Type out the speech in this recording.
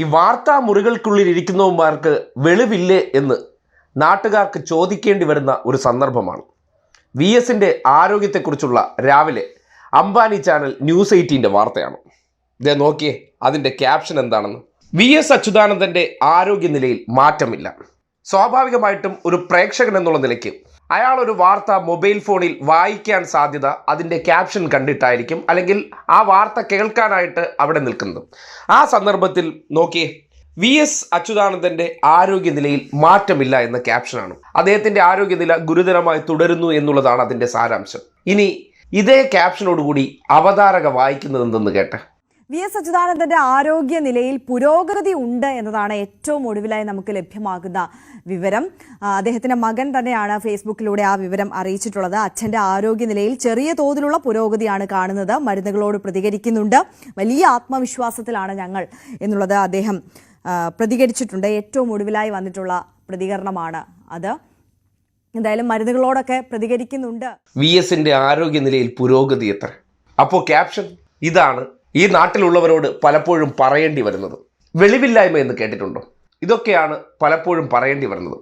ഈ വാർത്താ മുറികൾക്കുള്ളിൽ ഇരിക്കുന്നവന്മാർക്ക് വെളിവില്ലേ എന്ന് നാട്ടുകാർക്ക് ചോദിക്കേണ്ടി വരുന്ന ഒരു സന്ദർഭമാണ്. വി എസിൻ്റെ ആരോഗ്യത്തെക്കുറിച്ചുള്ള രാവിലെ അംബാനി ചാനൽ ന്യൂസ് 18 വാർത്തയാണ്. ഇതേ നോക്കിയേ, അതിൻ്റെ ക്യാപ്ഷൻ എന്താണെന്ന്. വി എസ് അച്യുതാനന്ദൻ്റെ ആരോഗ്യനിലയിൽ മാറ്റമില്ല. സ്വാഭാവികമായിട്ടും ഒരു പ്രേക്ഷകൻ എന്നുള്ള നിലയ്ക്ക് അയാൾ ഒരു വാർത്ത മൊബൈൽ ഫോണിൽ വായിക്കാൻ സാധ്യത അതിൻ്റെ ക്യാപ്ഷൻ കണ്ടിട്ടായിരിക്കും, അല്ലെങ്കിൽ ആ വാർത്ത കേൾക്കാനായിട്ട് അവിടെ നിൽക്കുന്നത്. ആ സന്ദർഭത്തിൽ നോക്കിയേ, വി എസ് അച്യുതാനന്ദൻ്റെ ആരോഗ്യനിലയിൽ മാറ്റമില്ല എന്ന ക്യാപ്ഷനാണ്. അദ്ദേഹത്തിൻ്റെ ആരോഗ്യനില ഗുരുതരമായി തുടരുന്നു എന്നുള്ളതാണ് അതിൻ്റെ സാരാംശം. ഇനി ഇതേ ക്യാപ്ഷനോടുകൂടി അവതാരക വായിക്കുന്നത് എന്തെന്ന് കേട്ടെ. വി എസ് അച്യുതാനന്ദന്റെ ആരോഗ്യനിലയിൽ പുരോഗതി ഉണ്ട് എന്നതാണ് ഏറ്റവും ഒടുവിലായി നമുക്ക് ലഭ്യമാകുന്ന വിവരം. അദ്ദേഹത്തിന്റെ മകൻ തന്നെയാണ് ഫേസ്ബുക്കിലൂടെ ആ വിവരം അറിയിച്ചിട്ടുള്ളത്. അച്ഛന്റെ ആരോഗ്യനിലയിൽ ചെറിയ തോതിലുള്ള പുരോഗതിയാണ് കാണുന്നത്, മരുന്നുകളോട് പ്രതികരിക്കുന്നുണ്ട്, വലിയ ആത്മവിശ്വാസത്തിലാണ് ഞങ്ങൾ എന്നുള്ളത് അദ്ദേഹം പ്രതികരിച്ചിട്ടുണ്ട്. ഏറ്റവും ഒടുവിലായി വന്നിട്ടുള്ള പ്രതികരണമാണ് അത്. എന്തായാലും മരുന്നുകളോടൊക്കെ പ്രതികരിക്കുന്നുണ്ട്. വി എസിന്റെ ആരോഗ്യനിലയിൽ പുരോഗതി എത്ര? അപ്പോൾ ക്യാപ്ഷൻ ഇതാണ് ഈ നാട്ടിലുള്ളവരോട് പലപ്പോഴും പറയേണ്ടി വരുന്നത്. വെളിവില്ലായ്മ എന്ന് കേട്ടിട്ടുണ്ടോ? ഇതൊക്കെയാണ് പലപ്പോഴും പറയേണ്ടി വരുന്നത്.